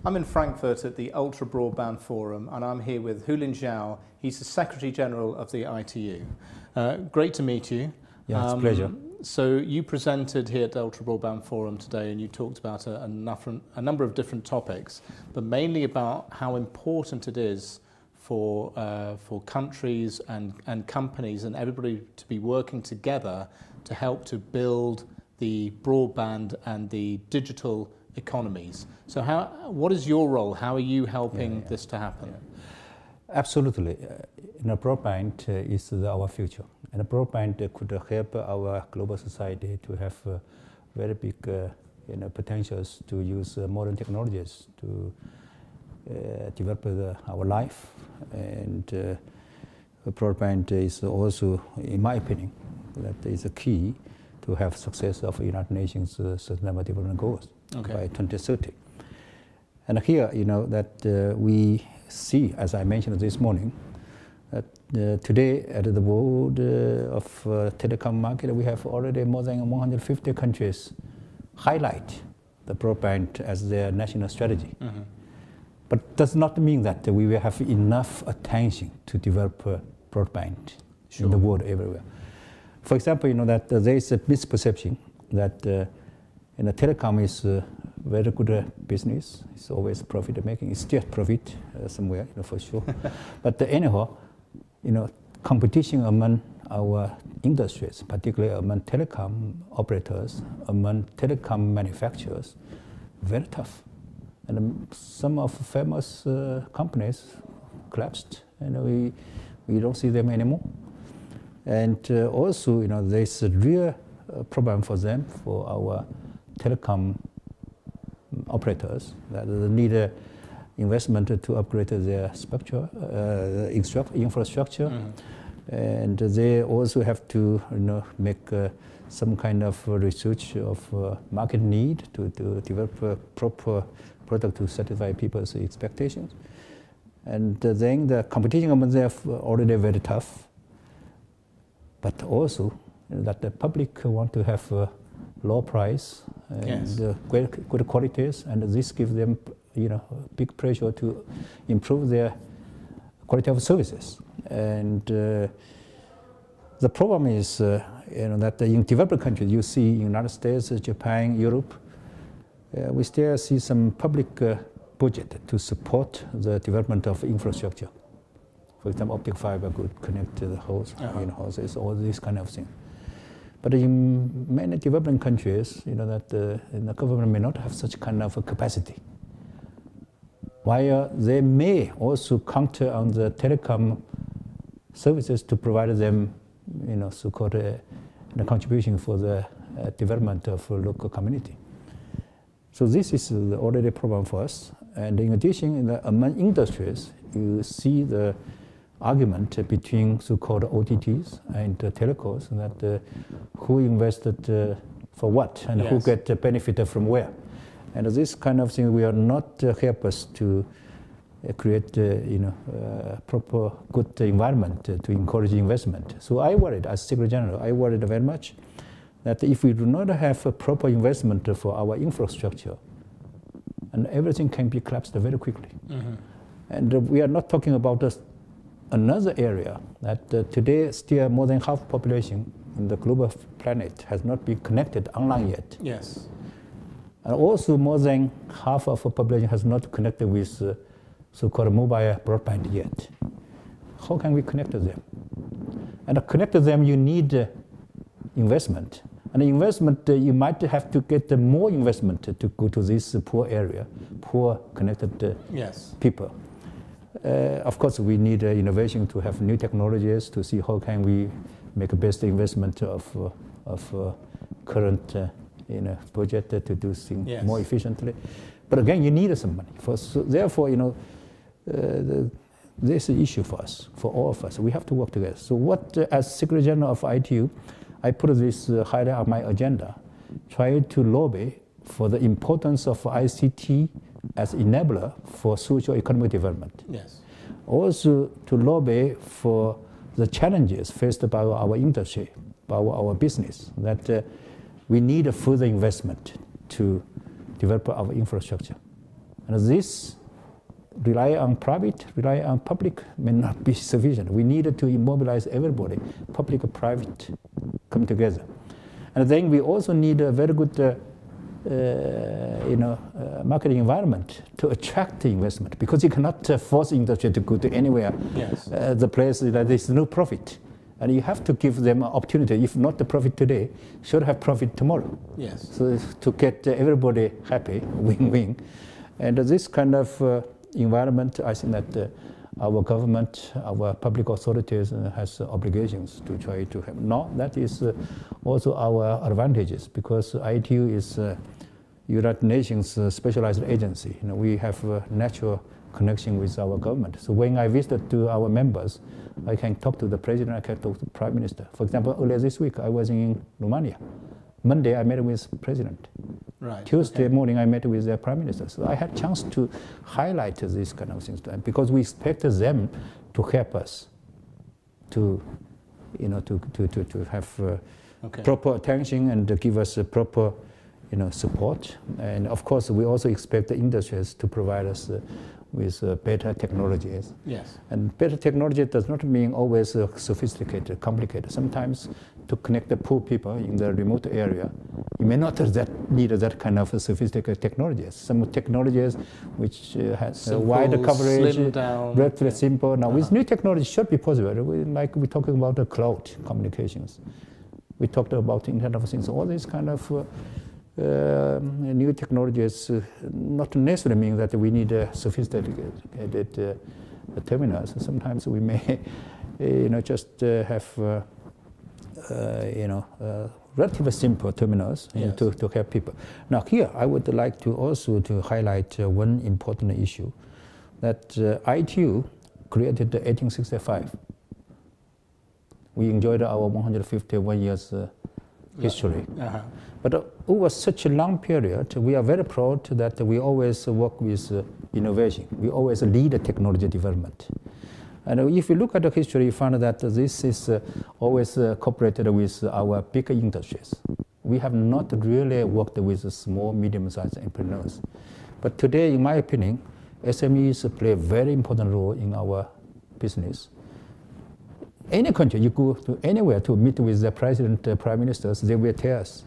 I'm in Frankfurt at the Ultra-broadband Forum, and I'm here with Houlin Zhao. He's the Secretary General of the ITU. Great to meet you. Yeah, it's a pleasure. So you presented here at the Ultra-broadband Forum today, and you talked about a number of different topics, but mainly about how important it is for countries and companies and everybody to be working together to help to build the broadband and the digital economies. So what is your role? How are you helping this to happen? Absolutely. Broadband is our future. And broadband could help our global society to have very big potentials to use modern technologies to develop our life. And broadband is also, in my opinion, that is a key to have success of United Nations Sustainable Development Goals by 2030. And here, that we see, as I mentioned this morning, that today at the world of telecom market, we have already more than 150 countries highlight the broadband as their national strategy. Mm-hmm. But does not mean that we will have enough attention to develop broadband in the world everywhere. For example, that there is a misperception that telecom is a very good business. It's always profit making. It's still profit somewhere, for sure. But anyhow, competition among our industries, particularly among telecom operators, among telecom manufacturers, very tough. And some of famous companies collapsed, and we don't see them anymore. And also, there's a real problem for them, for our telecom operators, that they need investment to upgrade their structure, infrastructure. Mm-hmm. And they also have to make some kind of research of market need to develop a proper product to satisfy people's expectations. And then the competition among them already very tough. But also that the public want to have low price and good qualities, and this gives them big pressure to improve their quality of services. And the problem is that in developed countries, you see United States, Japan, Europe, we still see some public budget to support the development of infrastructure. For example, optic fiber could connect to the house, houses, all these kind of things. But in many developing countries, that the government may not have such kind of a capacity. While they may also count on the telecom services to provide them, so-called contribution for the development of a local community. So this is already a problem for us. And in addition, among industries, you see the argument between so-called OTTs and telcos, that who invested for what and who get the benefit from where. And this kind of thing will not help us to create proper good environment to encourage investment. So I worried, as Secretary General, I worried very much that if we do not have a proper investment for our infrastructure, and everything can be collapsed very quickly. Mm-hmm. And we are not talking about another area that today still more than half population in the global planet has not been connected online yet. Yes. And also more than half of the population has not connected with so-called mobile broadband yet. How can we connect them? And to connect them, you need investment. And the investment, you might have to get more investment to go to this poor area, poor connected people. Of course, we need innovation to have new technologies to see how can we make the best investment of current budget to do things more efficiently. But again, you need some money. So therefore, this is an issue for us, for all of us. We have to work together. So what, as Secretary General of ITU, I put this highly on my agenda, try to lobby for the importance of ICT as enabler for social economic development. Yes. Also to lobby for the challenges faced by our industry, by our business, that we need a further investment to develop our infrastructure. And this rely on private, rely on public may not be sufficient. We need to immobilize everybody, public and private come together. And then we also need a very good marketing environment to attract the investment, because you cannot force industry to go to anywhere, yes. The place that there's no profit. And you have to give them an opportunity. If not the profit today, should have profit tomorrow. Yes. So to get everybody happy, win-win. And this kind of environment, I think that our government, our public authorities has obligations to try to have. Now, that is also our advantages, because ITU is United Nations specialized agency. We have a natural connection with our government. So when I visit to our members, I can talk to the president, I can talk to the prime minister. For example, earlier this week, I was in Romania. Monday, I met with the president. Right. Tuesday morning, I met with the prime minister. So I had a chance to highlight these kind of things to them, because we expect them to help us to, to have proper attention and to give us a proper, support. And of course, we also expect the industries to provide us with better technologies. Yes. And better technology does not mean always sophisticated, complicated. Sometimes to connect the poor people in the remote area, you may not need that kind of sophisticated technologies. Some technologies which has a wider coverage, relatively simple. Now, with new technology, should be possible. Like we're talking about the cloud communications. We talked about the Internet of Things. All these kind of new technologies not necessarily mean that we need sophisticated terminals. Sometimes we may, just have, relatively simple terminals to help people. Now here, I would like to also to highlight one important issue, that ITU created 1865. We enjoyed our 151 years history. But over such a long period, we are very proud that we always work with innovation. We always lead the technology development. And if you look at the history, you find that this is always cooperated with our bigger industries. We have not really worked with small, medium-sized entrepreneurs. But today, in my opinion, SMEs play a very important role in our business. Any country, you go to anywhere to meet with the president, prime ministers, they will tell us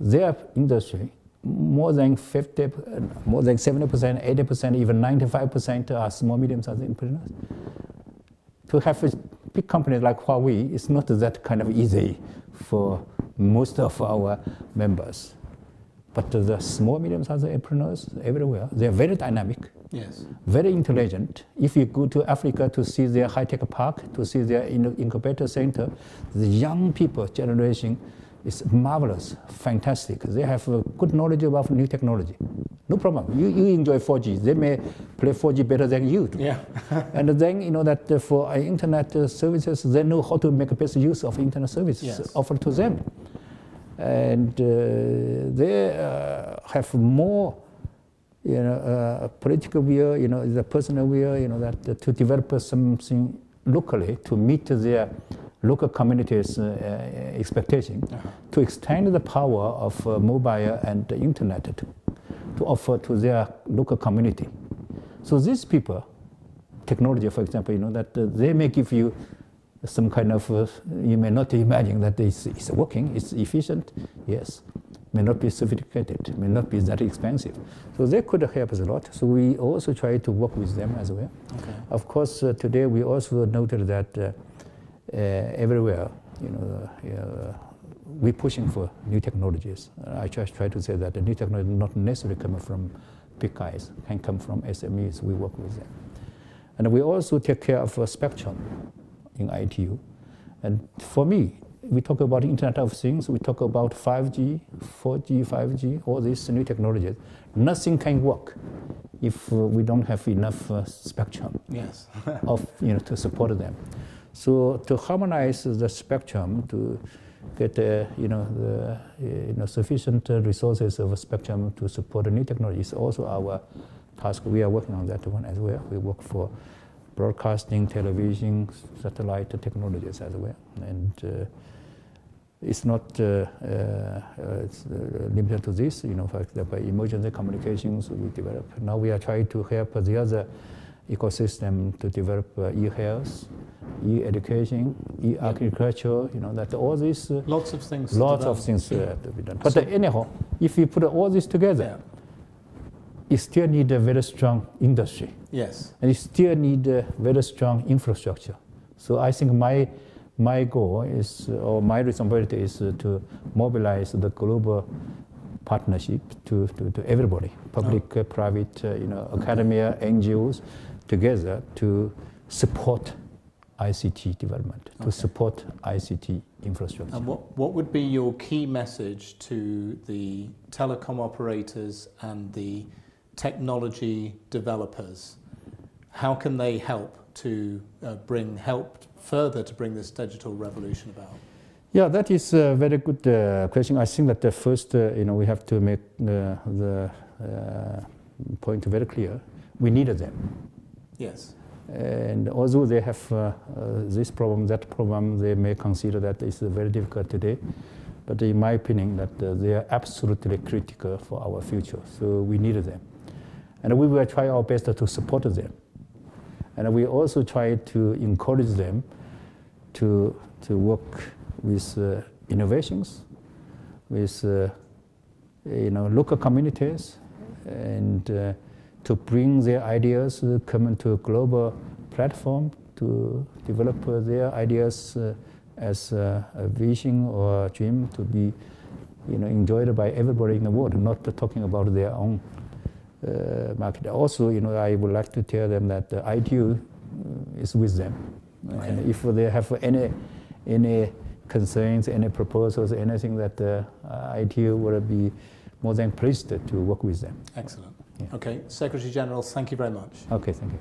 their industry, more than 50, more than 70%, 80%, even 95% are small, medium-sized entrepreneurs. To have a big company like Huawei, it's not that kind of easy for most of our members. But the small, medium-sized entrepreneurs everywhere, they're very dynamic, very intelligent. If you go to Africa to see their high-tech park, to see their incubator center, the young people generation is marvelous, fantastic. They have good knowledge about new technology. No problem. You enjoy 4G. They may play 4G better than you do. And then, that for internet services, they know how to make best use of internet services offered to them. And they have more, political will, the personal will, that to develop something locally to meet their local communities' expectation, to extend the power of mobile and internet to offer to their local community. So these people, technology, for example, that they may give you some kind of, you may not imagine that it's working, it's efficient, yes. May not be sophisticated, may not be that expensive. So they could help us a lot. So we also try to work with them as well. Of course, today we also noted that everywhere, we're pushing for new technologies. I just try to say that the new technology not necessarily coming from big guys, can come from SMEs. We work with them. And we also take care of spectrum in ITU. And for me, we talk about Internet of Things, we talk about 5G, 4G, 5G, all these new technologies. Nothing can work if we don't have enough spectrum of, to support them. So to harmonize the spectrum, to get sufficient resources of spectrum to support the new technology is also our task. We are working on that one as well. We work for broadcasting, television, satellite technologies as well. And it's not limited to this. For example, emergency communications we develop. Now we are trying to help the other ecosystem to develop e-health, e-education, e-agriculture. That all these lots of things. Have to be done. But anyhow, if you put all this together, you still need a very strong industry. Yes. And you still need a very strong infrastructure. So I think my goal is, or my responsibility is to mobilize the global partnership to everybody, public, private, academia, NGOs, together to support ICT development, to support ICT infrastructure. And what would be your key message to the telecom operators and the technology developers? How can they help to bring this digital revolution about? Yeah, that is a very good question. I think that first, we have to make the point very clear. We need them. Yes. And although they have this problem, that problem, they may consider that it's very difficult today. But in my opinion, that they are absolutely critical for our future. So we need them. And we will try our best to support them. And we also try to encourage them to work with innovations, with local communities, and to bring their ideas, come into a global platform to develop their ideas as a vision or a dream to be enjoyed by everybody in the world, not talking about their own market. Also, I would like to tell them that the ITU is with them. Okay. And if they have any concerns, any proposals, anything, that ITU will be more than pleased to work with them. Excellent. Yeah. Okay, Secretary General, thank you very much. Okay, thank you.